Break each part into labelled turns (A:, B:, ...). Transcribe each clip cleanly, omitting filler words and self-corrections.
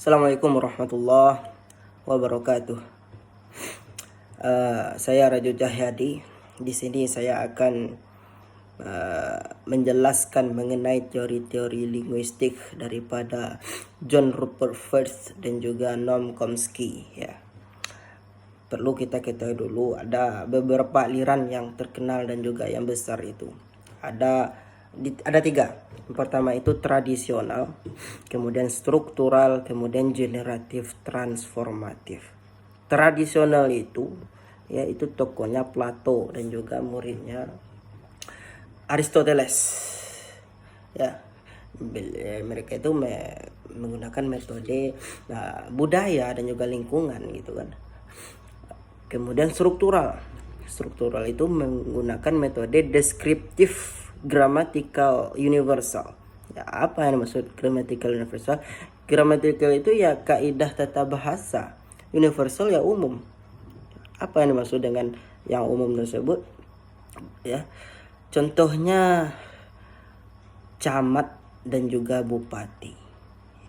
A: Assalamualaikum warahmatullahi wabarakatuh. Saya Rajo Cahyadi. Di sini saya akan menjelaskan mengenai teori-teori linguistik daripada John Rupert Firth dan juga Noam Chomsky. Ya, perlu kita ketahui dulu ada beberapa aliran yang terkenal dan juga yang besar itu. Ada tiga. Yang pertama itu tradisional, kemudian struktural, kemudian generatif transformatif. Tradisional itu yaitu tokohnya Plato dan juga muridnya Aristoteles. Ya, mereka itu menggunakan metode budaya dan juga lingkungan gitu kan. Kemudian struktural itu menggunakan metode deskriptif grammatical universal. Ya, apa yang dimaksud grammatical universal? Grammatical itu ya kaidah tata bahasa. Universal ya umum. Apa yang dimaksud dengan yang umum tersebut? Ya, contohnya camat dan juga bupati.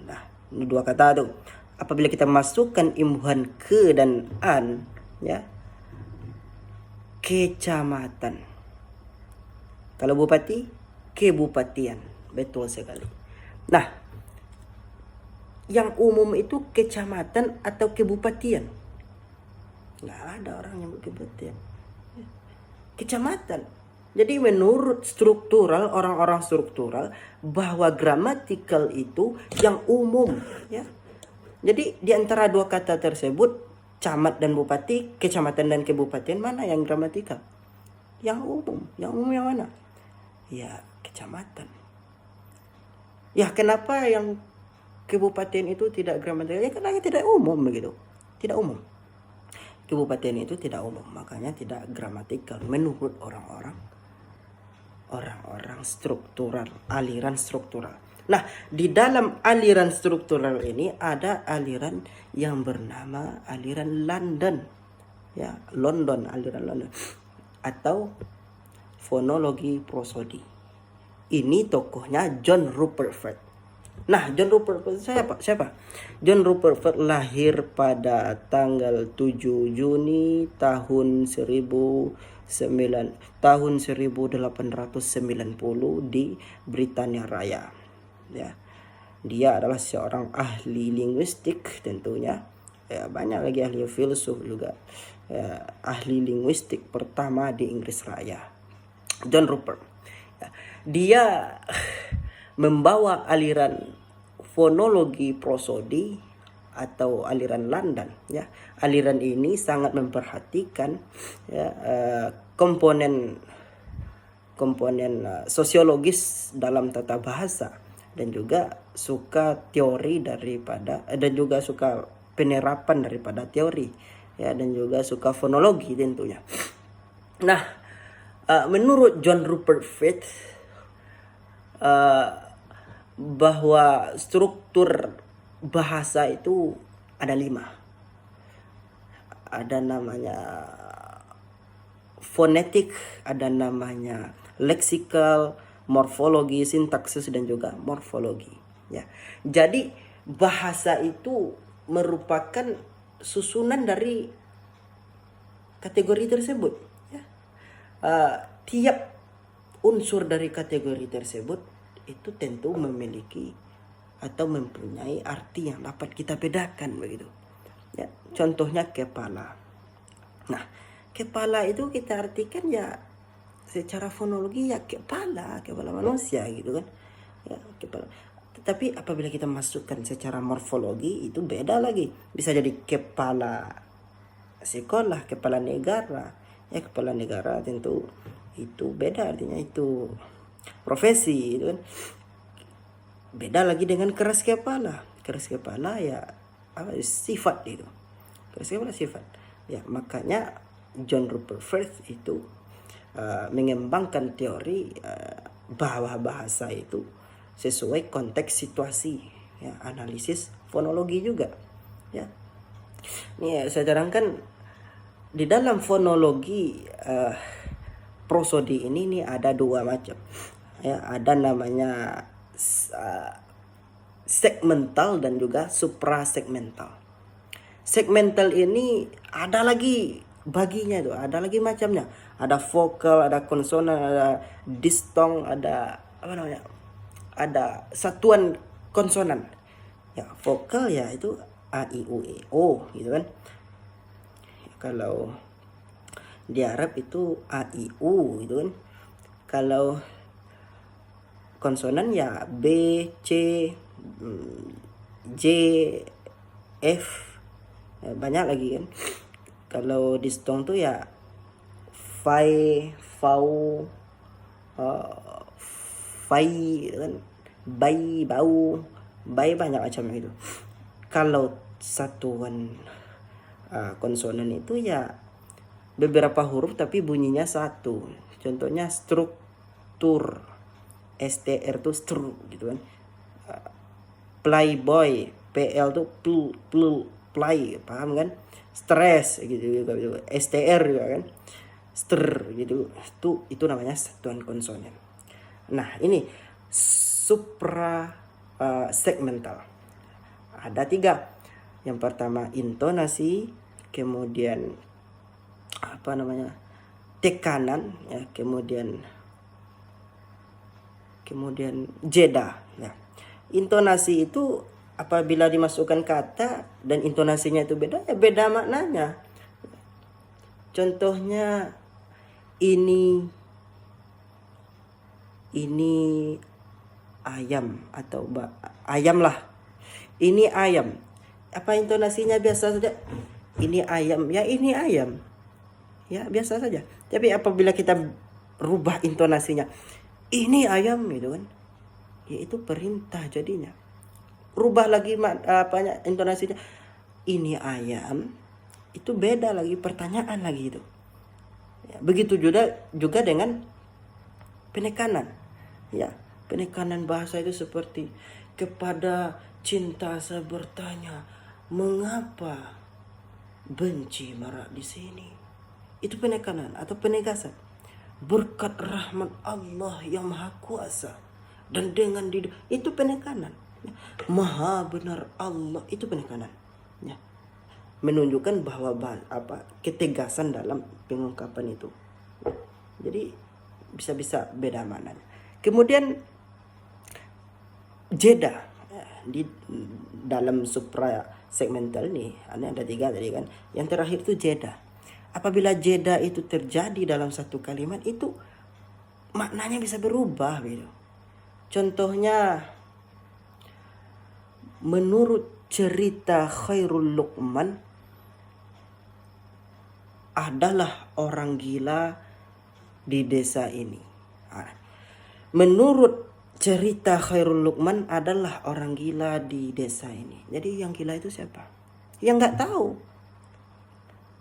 A: Nah, ini dua kata tuh. Apabila kita masukkan imbuhan ke dan an, ya, kecamatan. Kalau bupati, kebupatian. Betul sekali. Nah, yang umum itu kecamatan atau kebupatian. Nggak ada orang yang kebupatian. Kecamatan. Jadi menurut struktural, orang-orang struktural, bahwa gramatikal itu yang umum. Ya. Jadi di antara dua kata tersebut, camat dan bupati, kecamatan dan kebupatian, mana yang gramatikal? Yang umum. Yang umum yang mana? Ya, kecamatan. Ya, kenapa yang kebupaten itu tidak gramatikal? Ya, karena tidak umum begitu. Tidak umum. Kebupaten itu tidak umum, makanya tidak gramatikal menurut orang-orang struktural, aliran struktural. Nah, di dalam aliran struktural ini ada aliran yang bernama aliran London. Ya, aliran London atau fonologi prosodi. Ini tokohnya John Rupert Firth. Nah, John Rupert Firth siapa? John Rupert Firth lahir pada tanggal 7 Juni tahun 1890 di Britania Raya. Ya. Dia adalah seorang ahli linguistik tentunya. Ya, banyak lagi ahli filsuf juga. Ya, ahli linguistik pertama di Inggris Raya. John Rupert. Ya, dia membawa aliran fonologi prosodi atau aliran London. Ya, aliran ini sangat memperhatikan ya, komponen sosiologis dalam tata bahasa dan juga suka teori daripada dan juga suka penerapan daripada teori ya, dan juga suka fonologi tentunya. Nah, menurut John Rupert Firth bahwa struktur bahasa itu ada 5. Ada namanya fonetik, ada namanya leksikal, morfologi, sintaksis, dan juga morfologi. Ya, jadi bahasa itu merupakan susunan dari kategori tersebut. Ya. Tiap unsur dari kategori tersebut itu tentu memiliki atau mempunyai arti yang dapat kita bedakan begitu. Ya, contohnya kepala. Nah, kepala itu kita artikan ya secara fonologi ya kepala manusia gitu kan. Ya, kepala. Tetapi apabila kita masukkan secara morfologi itu beda lagi. Bisa jadi kepala sekolah, kepala negara. Ya, kepala negara tentu itu beda artinya, itu profesi itu kan. Beda lagi dengan keras kepala. Keras kepala ya sifat itu. Keras kepala sifat. Ya, makanya John Rupert Firth itu mengembangkan teori bahwa bahasa itu sesuai konteks situasi, ya, analisis fonologi juga. Ya. Ini saya terangkan di dalam fonologi prosodi ini ada 2 macam. Ya, ada namanya segmental dan juga suprasegmental. Segmental ini ada lagi baginya tuh, ada lagi macamnya. Ada vokal, ada konsonan, ada distong, ada apa namanya? Ada satuan konsonan. Ya, vokal ya itu a i u e o gitu kan. Kalau di Arab itu a i u gitu kan. Kalau konsonan ya b, c, j, f, ya, banyak lagi kan. Kalau distong tuh ya fai, fau, fai gitu kan, bai, bau, bai, banyak macam itu. Kalau satuan konsonan itu ya beberapa huruf tapi bunyinya satu. Contohnya struktur, str tuh stru gitu kan. Playboy, pl tuh play, paham kan? Stress gitu, str juga kan, gitu. Itu namanya satuan konsonan. Nah, ini supra segmental. Ada 3. Yang pertama intonasi, kemudian apa namanya? Tekanan ya, kemudian jeda ya. Intonasi itu apabila dimasukkan kata dan intonasinya itu beda, ya beda maknanya. Contohnya ini ayam atau ayam lah. Ini ayam. Apa intonasinya biasa saja? Ini ayam, ya ini ayam. Ya biasa saja. Tapi apabila kita rubah intonasinya, ini ayam gitu kan, ya itu perintah jadinya. Rubah lagi apanya intonasinya, ini ayam, itu beda lagi, pertanyaan lagi itu ya, begitu juga dengan penekanan ya. Penekanan bahasa itu seperti kepada cinta saya bertanya, mengapa benci marak di sini. Itu penekanan atau penegasan. Berkat rahmat Allah yang maha kuasa dan dengan itu penekanan. Maha benar Allah, itu penekanan ya. Menunjukkan bahwa ketegasan dalam pengungkapan itu. Jadi bisa beda maknanya. Kemudian jeda di dalam supra segmental nih, ada 3 tadi kan. Yang terakhir itu jeda. Apabila jeda itu terjadi dalam satu kalimat, itu maknanya bisa berubah gitu. Contohnya, menurut cerita Khairul Luqman, adalah orang gila di desa ini. Menurut cerita Khairul Luqman, adalah orang gila di desa ini. Jadi yang gila itu siapa? Yang nggak tahu.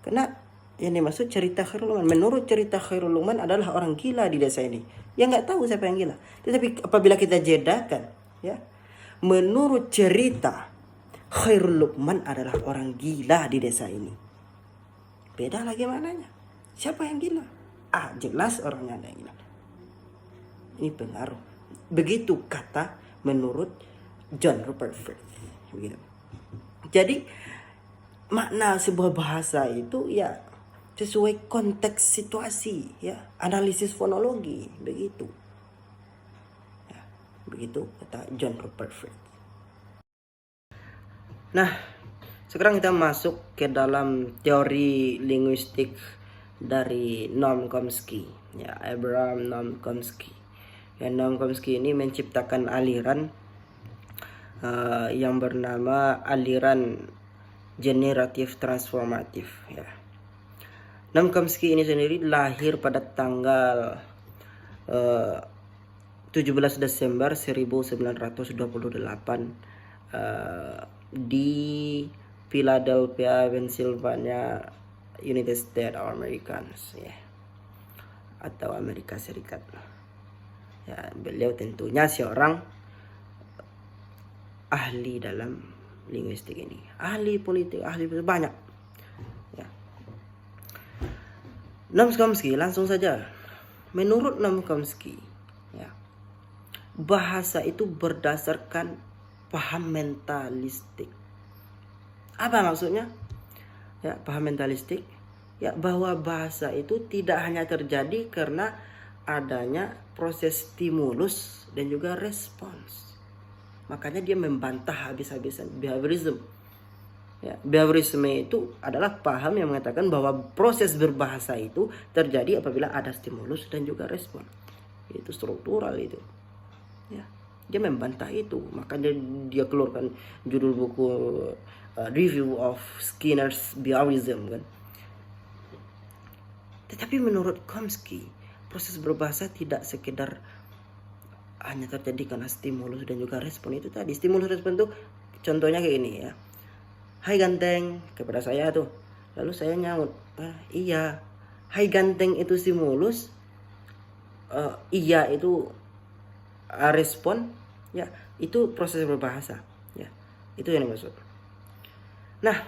A: Karena yang dimaksud cerita Khairul Luqman, menurut cerita Khairul Luqman adalah orang gila di desa ini. Yang nggak tahu siapa yang gila. Tetapi apabila kita jedakan, ya, menurut cerita Khairul Luqman adalah orang gila di desa ini, beda lagi maknanya. Siapa yang gila? Jelas orangnya ada yang gila. Ini pengaruh. Begitu kata menurut John Rutherford. Begitu. Jadi makna sebuah bahasa itu ya sesuai konteks situasi ya, analisis fonologi begitu. Ya, begitu kata John Rutherford. Nah, sekarang kita masuk ke dalam teori linguistik dari Noam Chomsky, ya, Abraham Noam Chomsky. Ya, Noam Chomsky ini menciptakan aliran yang bernama aliran generatif transformatif. Ya. Noam Chomsky ini sendiri lahir pada tanggal 17 Desember 1928 di Philadelphia, Pennsylvania, United States of Americans, ya, atau Amerika Serikat. Ya, beliau tentunya seorang ahli dalam linguistik ini, ahli politik, ahli banyak. Ya. Noam Chomsky, langsung saja. Menurut Noam Chomsky, ya, bahasa itu berdasarkan paham mentalistik. Apa maksudnya? Ya, paham mentalistik ya bahwa bahasa itu tidak hanya terjadi karena adanya proses stimulus dan juga respons. Makanya dia membantah habis-habisan behaviorism. Ya, behaviorisme itu adalah paham yang mengatakan bahwa proses berbahasa itu terjadi apabila ada stimulus dan juga respon. Itu struktural itu. Ya, dia membantah itu. Makanya dia keluarkan judul buku Review of Skinner's Behaviorism kan. Tetapi menurut Chomsky, proses berbahasa tidak sekedar hanya terjadi karena stimulus dan juga respon itu tadi. Stimulus respon itu contohnya kayak ini ya. Hai ganteng, kepada saya tuh. Lalu saya nyaut, iya. Hai ganteng itu stimulus, iya itu respon, ya itu proses berbahasa. Ya, itu yang dimaksud. Nah,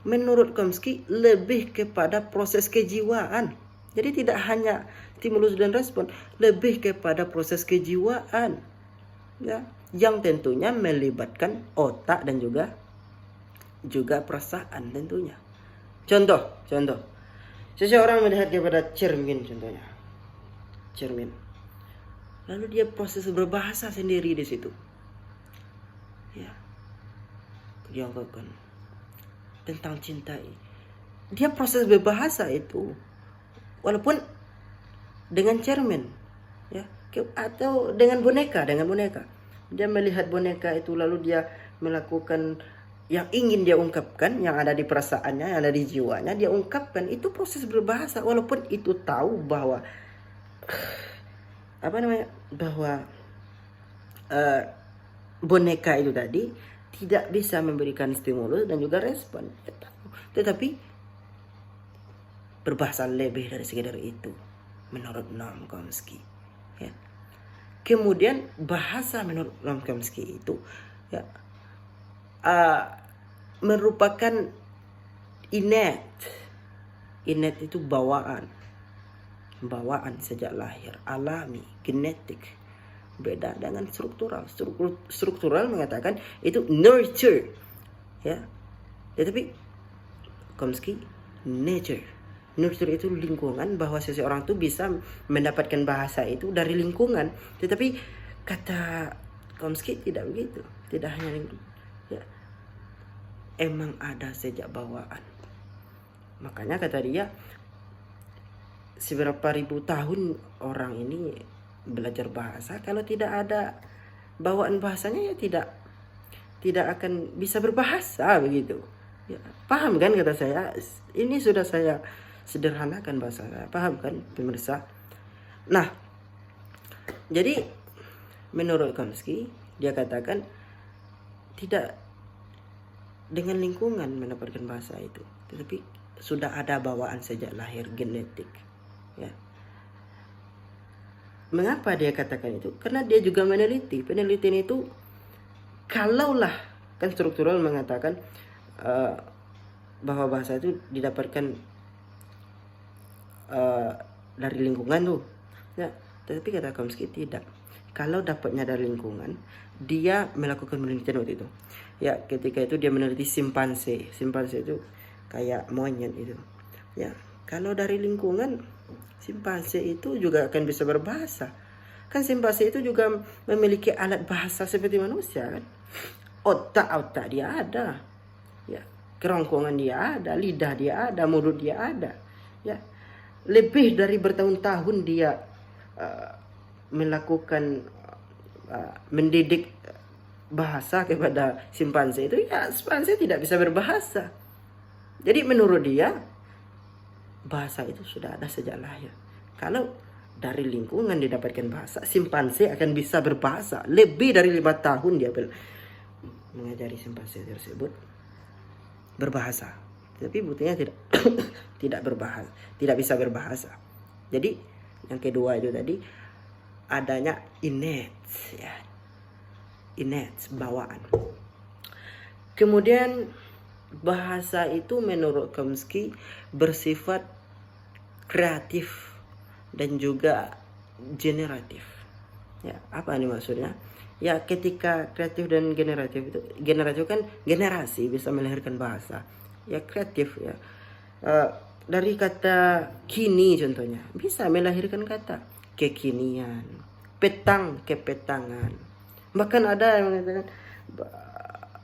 A: menurut Chomsky lebih kepada proses kejiwaan. Jadi tidak hanya stimulus dan respon, lebih kepada proses kejiwaan. Ya, yang tentunya melibatkan otak dan juga perasaan tentunya. Contoh. Seseorang melihat kepada cermin contohnya. Cermin. Lalu dia proses berbahasa sendiri di situ. Ya. Dia ungkapkan tentang cinta. Dia proses berbahasa itu walaupun dengan cermin ya atau dengan boneka. Dia melihat boneka itu lalu dia melakukan yang ingin dia ungkapkan, yang ada di perasaannya, yang ada di jiwanya, dia ungkapkan. Itu proses berbahasa walaupun itu tahu bahwa bahwa boneka itu tadi tidak bisa memberikan stimulus dan juga respon. Tetapi berbahasa lebih dari sekedar itu menurut Noam Chomsky. Ya. Kemudian bahasa menurut Noam Chomsky itu ya, merupakan innate itu bawaan sejak lahir, alami, genetik. Beda dengan struktural. Struktural mengatakan itu nurture, ya. Tetapi Chomsky nature. Nurture itu lingkungan, bahwa seseorang itu bisa mendapatkan bahasa itu dari lingkungan. Tetapi kata Chomsky tidak begitu. Tidak hanya lingkungan. Ya. Emang ada sejak bawaan. Makanya kata dia, seberapa ribu tahun orang ini belajar bahasa, kalau tidak ada bawaan bahasanya ya tidak akan bisa berbahasa begitu. Ya, paham kan kata saya? Ini sudah saya sederhanakan bahasa saya. Paham kan pemirsa? Nah, jadi menurut Chomsky dia katakan tidak dengan lingkungan mendapatkan bahasa itu, tetapi sudah ada bawaan sejak lahir, genetik. Ya. Mengapa dia katakan itu? Karena dia juga meneliti. Penelitian itu kalaulah kan struktural mengatakan bahwa bahasa itu didapatkan dari lingkungan tuh. Ya, tetapi kata Chomsky tidak. Kalau dapatnya dari lingkungan, dia melakukan penelitian waktu itu. Ya, ketika itu dia meneliti simpanse. Simpanse itu kayak monyet itu. Ya, kalau dari lingkungan, simpanse itu juga akan bisa berbahasa. Kan simpanse itu juga memiliki alat bahasa seperti manusia kan. Otak dia ada. Ya, kerongkongan dia ada, lidah dia ada, mulut dia ada. Ya. Lebih dari bertahun-tahun dia melakukan mendidik bahasa kepada simpanse itu, ya simpanse tidak bisa berbahasa. Jadi menurut dia bahasa itu sudah ada sejak lahir. Kalau dari lingkungan didapatkan bahasa, simpanse akan bisa berbahasa. Lebih dari 5 tahun dia mengajari simpanse tersebut berbahasa. Tapi buktinya tidak berbahasa, tidak bisa berbahasa. Jadi yang kedua itu tadi adanya innate, ya. Innate, bawaan. Kemudian bahasa itu menurut Chomsky bersifat kreatif dan juga generatif. Ya, apa ini maksudnya? Ya ketika kreatif dan generatif itu, generatif kan generasi bisa melahirkan bahasa. Ya kreatif ya. Eh, dari kata kini contohnya bisa melahirkan kata kekinian, petang kepetangan. Bahkan ada yang mengatakan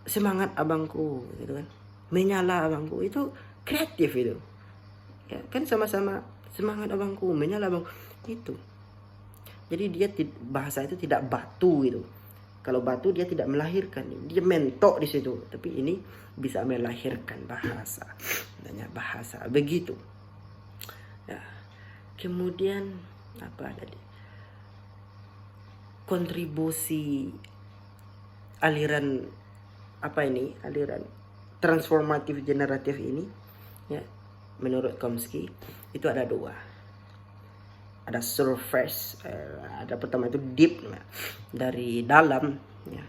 A: semangat abangku gitu kan. Menyala abangku, itu kreatif itu. Ya, kan sama-sama semangat abangku, menyala abangku. Itu. Jadi dia bahasa itu tidak batu gitu. Kalau batu dia tidak melahirkan, dia mentok di situ. Tapi ini bisa melahirkan bahasa. Namanya bahasa begitu. Ya. Kemudian apa tadi? Kontribusi aliran apa ini? Aliran transformatif generatif ini ya, menurut Chomsky itu ada dua. Ada surface, ada pertama itu deep, dari dalam ya.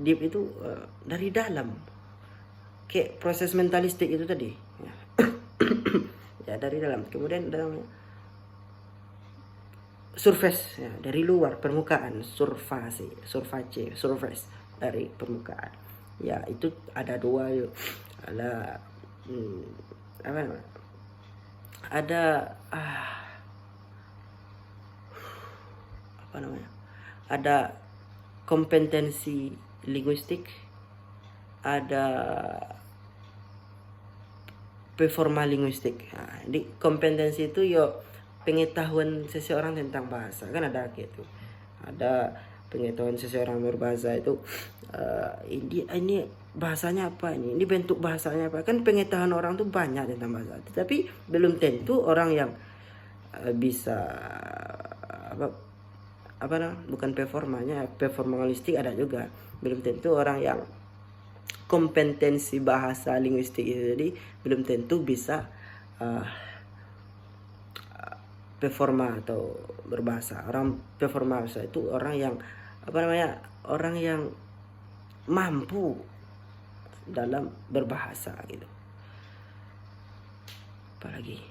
A: Deep itu dari dalam, kayak proses mentalistik itu tadi ya. Ya dari dalam. Kemudian dalam surface ya, dari luar permukaan, surface dari permukaan ya. Itu ada dua yuk. Ada apa namanya, ada apa namanya, ada kompetensi linguistik, ada performa linguistik. Nah, di kompetensi itu yo pengetahuan seseorang tentang bahasa, kan ada gitu. Ada pengetahuan seseorang berbahasa itu ini bahasanya apa, ini bentuk bahasanya apa. Kan pengetahuan orang tuh banyak tentang bahasa, tapi belum tentu orang yang bisa apa namanya, bukan performalistik ada juga. Belum tentu orang yang kompetensi bahasa linguistik itu jadi belum tentu bisa performa atau berbahasa. Orang performa bahasa itu orang yang apa namanya, orang yang mampu dalam berbahasa gitu. Apalagi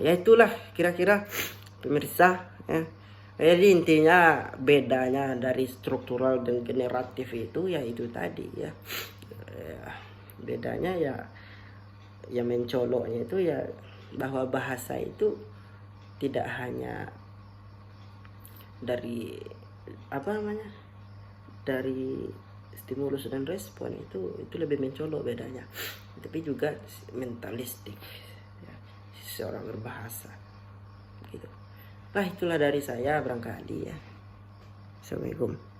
A: ya itulah kira-kira pemirsa ya. Jadi intinya bedanya dari struktural dan generatif itu ya itu tadi ya. Bedanya ya mencoloknya itu ya bahwa bahasa itu tidak hanya dari apa namanya, dari stimulus dan respon, itu lebih mencolok bedanya, tapi juga mentalistik ya, seorang berbahasa gitu. Nah itulah dari saya barangkali ya. Assalamualaikum.